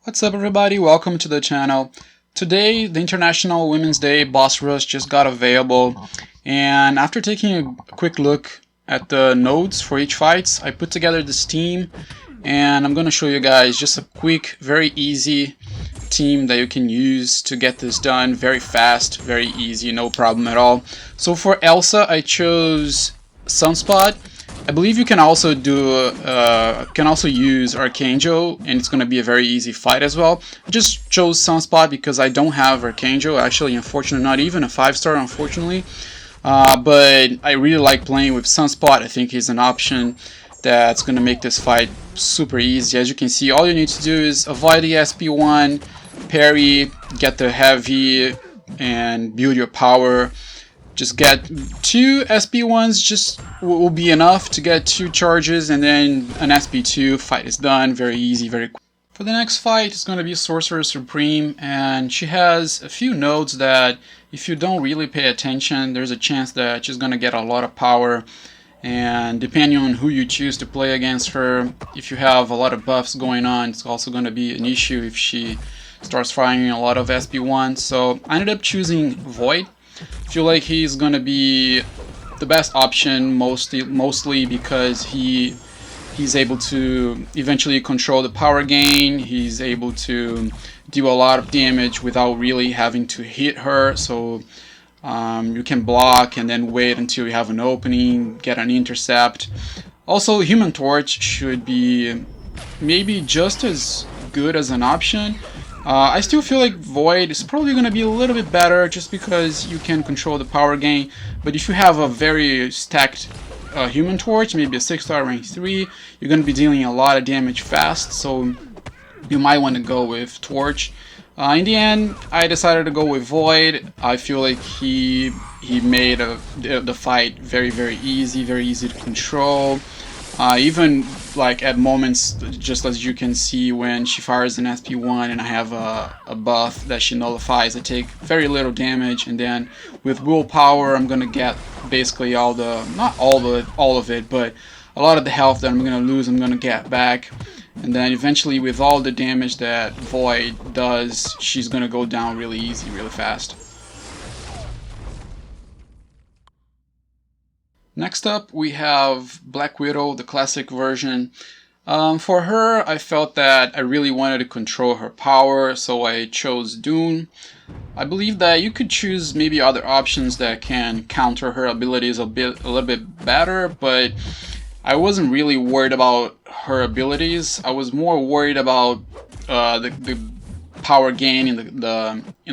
What's up everybody, welcome to the channel. Today, the International Women's Day boss rush just got available, and after taking a quick look at the nodes for each fights, I put together this team, and I'm going to show you guys just a quick, very easy team that you can use to get this done very fast, very easy, no problem at all. So for Elsa, I chose Sunspot. I believe you can also use Archangel, and it's going to be a very easy fight as well. I just chose Sunspot because I don't have Archangel. Actually, unfortunately, not even a 5-star, unfortunately. But I really like playing with Sunspot. I think he's an option that's going to make this fight super easy. As you can see, all you need to do is avoid the SP1, parry, get the heavy, and build your power. Just get 2 SP1s just will be enough to get 2 charges, and then an SP2, fight is done. Very easy, very quick. For the next fight, it's going to be Sorcerer Supreme, and she has a few nodes that if you don't really pay attention, there's a chance that she's going to get a lot of power. And depending on who you choose to play against her, if you have a lot of buffs going on, it's also going to be an issue if she starts firing a lot of SP1. So I ended up choosing Void. I feel like he's gonna be the best option mostly because he's able to eventually control the power gain. He's able to do a lot of damage without really having to hit her. So you can block and then wait until you have an opening, get an intercept. Also, Human Torch should be maybe just as good as an option. I still feel like Void is probably going to be a little bit better just because you can control the power gain. But if you have a very stacked Human Torch, maybe a 6-star rank 3, you're going to be dealing a lot of damage fast, so you might want to go with Torch. In the end, I decided to go with Void. I feel like he made the fight very easy to control. Even like at moments, just as you can see when she fires an SP1 and I have a buff that she nullifies, I take very little damage, and then with willpower I'm gonna get basically not all of it, but a lot of the health that I'm gonna lose I'm gonna get back, and then eventually with all the damage that Void does, she's gonna go down really easy, really fast. Next up, we have Black Widow, the classic version. For her, I felt that I really wanted to control her power, so I chose Dune. I believe that you could choose maybe other options that can counter her abilities a little bit better, but I wasn't really worried about her abilities. I was more worried about the power gain in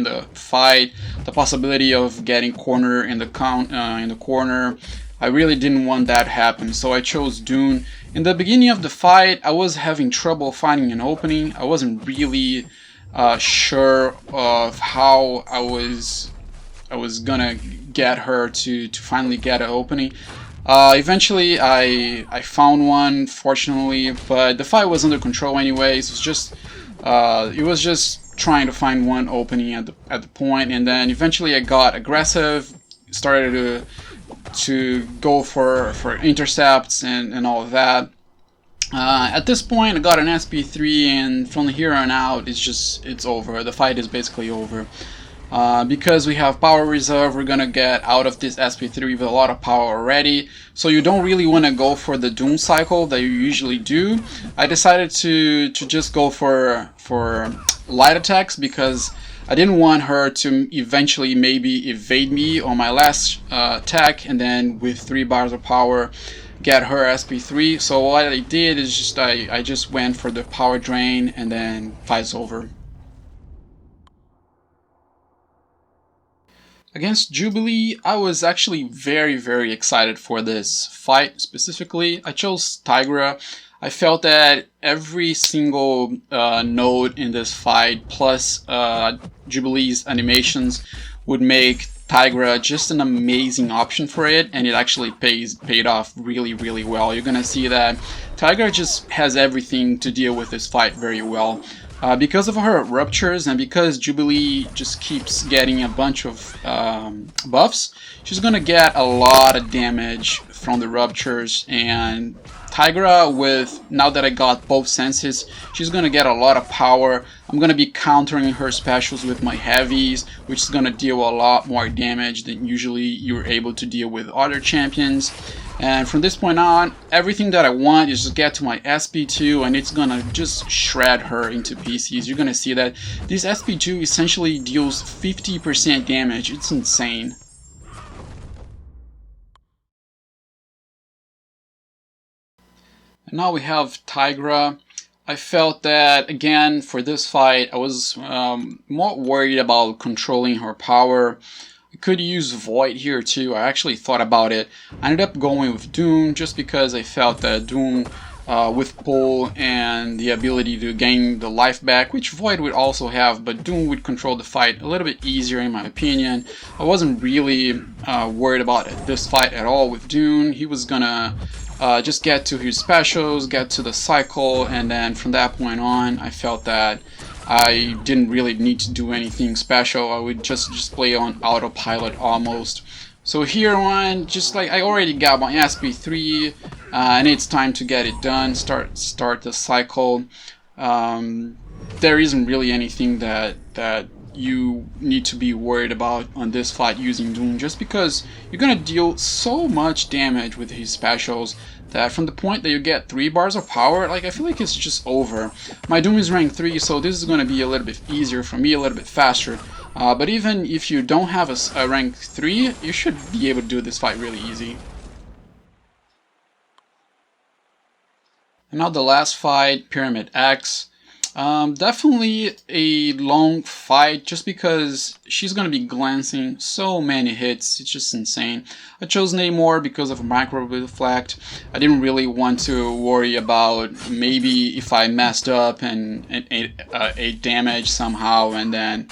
the fight, the possibility of getting cornered in the corner. I really didn't want that to happen, so I chose Dune. In the beginning of the fight, I was having trouble finding an opening. I wasn't really sure of how I was gonna get her to finally get an opening. Eventually, I found one, fortunately, but the fight was under control anyways. It was just trying to find one opening at the point, and then eventually I got aggressive, started to go for intercepts and all of that. At this point I got an SP3, and from here on out it's over. The fight is basically over. Because we have power reserve, we're gonna get out of this SP3 with a lot of power already, so you don't really want to go for the Doom cycle that you usually do. I decided to just go for light attacks because I didn't want her to eventually maybe evade me on my last attack, and then with 3 bars of power get her SP3. So what I did is I just went for the power drain, and then fight's over. Against Jubilee, I was actually very excited for this fight. Specifically, I chose Tigra. I felt that every single node in this fight, plus Jubilee's animations, would make Tigra just an amazing option for it, and it actually paid off really well. You're gonna see that Tigra just has everything to deal with this fight very well. Because of her ruptures, and because Jubilee just keeps getting a bunch of buffs, she's gonna get a lot of damage from the ruptures, and Tigra, with now that I got both senses, she's gonna get a lot of power. I'm gonna be countering her specials with my heavies, which is gonna deal a lot more damage than usually you're able to deal with other champions. And from this point on, everything that I want is just get to my SP2 and it's gonna just shred her into pieces. You're gonna see that this SP2 essentially deals 50% damage. It's insane. And now we have Tigra. I felt that, again, for this fight, I was more worried about controlling her power. I could use Void here too. I actually thought about it. I ended up going with Doom just because I felt that Doom with pull and the ability to gain the life back, which Void would also have, but Doom would control the fight a little bit easier in my opinion. I wasn't really worried about this fight at all with Doom. He was gonna just get to his specials, get to the cycle, and then from that point on I felt that I didn't really need to do anything special. I would just play on autopilot almost. So here on, just like I already got my SP3 and it's time to get it done, start the cycle. There isn't really anything that you need to be worried about on this fight using Doom, just because you're gonna deal so much damage with his specials that from the point that you get 3 bars of power, like I feel like it's just over. My Doom is rank 3, so this is gonna be a little bit easier for me, a little bit faster. But even if you don't have a rank 3, you should be able to do this fight really easy. And now the last fight, Pyramid X. Definitely a long fight just because she's gonna be glancing so many hits. It's just insane. I chose Namor because of Micro Reflect. I didn't really want to worry about maybe if I messed up and ate damage somehow, and then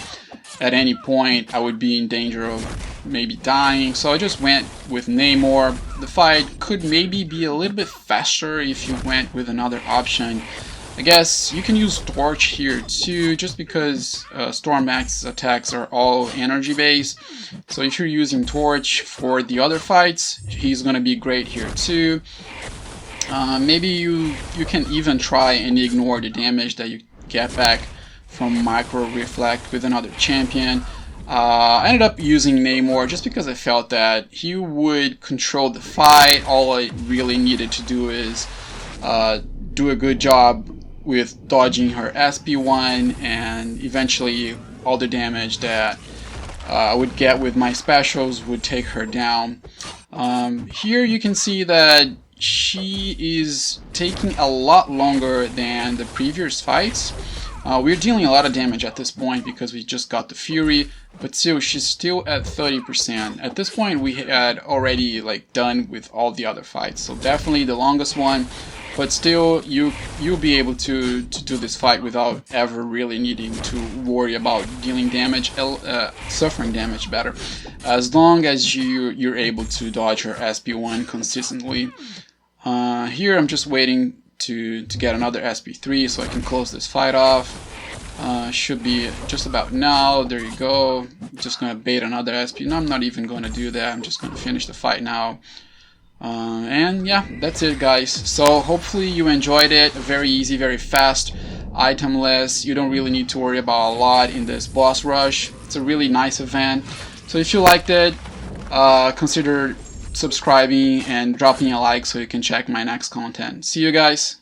at any point I would be in danger of maybe dying. So I just went with Namor. The fight could maybe be a little bit faster if you went with another option. I guess you can use Torch here too, just because Storm Max's attacks are all energy based. So if you're using Torch for the other fights, he's gonna be great here too. Maybe you can even try and ignore the damage that you get back from Micro Reflect with another champion. I ended up using Namor just because I felt that he would control the fight. All I really needed to do is do a good job with dodging her SP1, and eventually all the damage that I would get with my specials would take her down. Here you can see that she is taking a lot longer than the previous fights. We're dealing a lot of damage at this point because we just got the Fury, but still she's still at 30%. At this point we had already like done with all the other fights, so definitely the longest one. But still, you'll be able to do this fight without ever really needing to worry about dealing damage, suffering damage better, as long as you're able to dodge her SP1 consistently. Here I'm just waiting to get another SP3 so I can close this fight off. Should be just about now. There you go. I'm just gonna bait another SP. No, I'm not even gonna do that. I'm just gonna finish the fight now. And yeah, that's it guys. So hopefully you enjoyed it. Very easy, very fast, itemless. You don't really need to worry about a lot in this boss rush. It's a really nice event. So if you liked it, consider subscribing and dropping a like so you can check my next content. See you guys.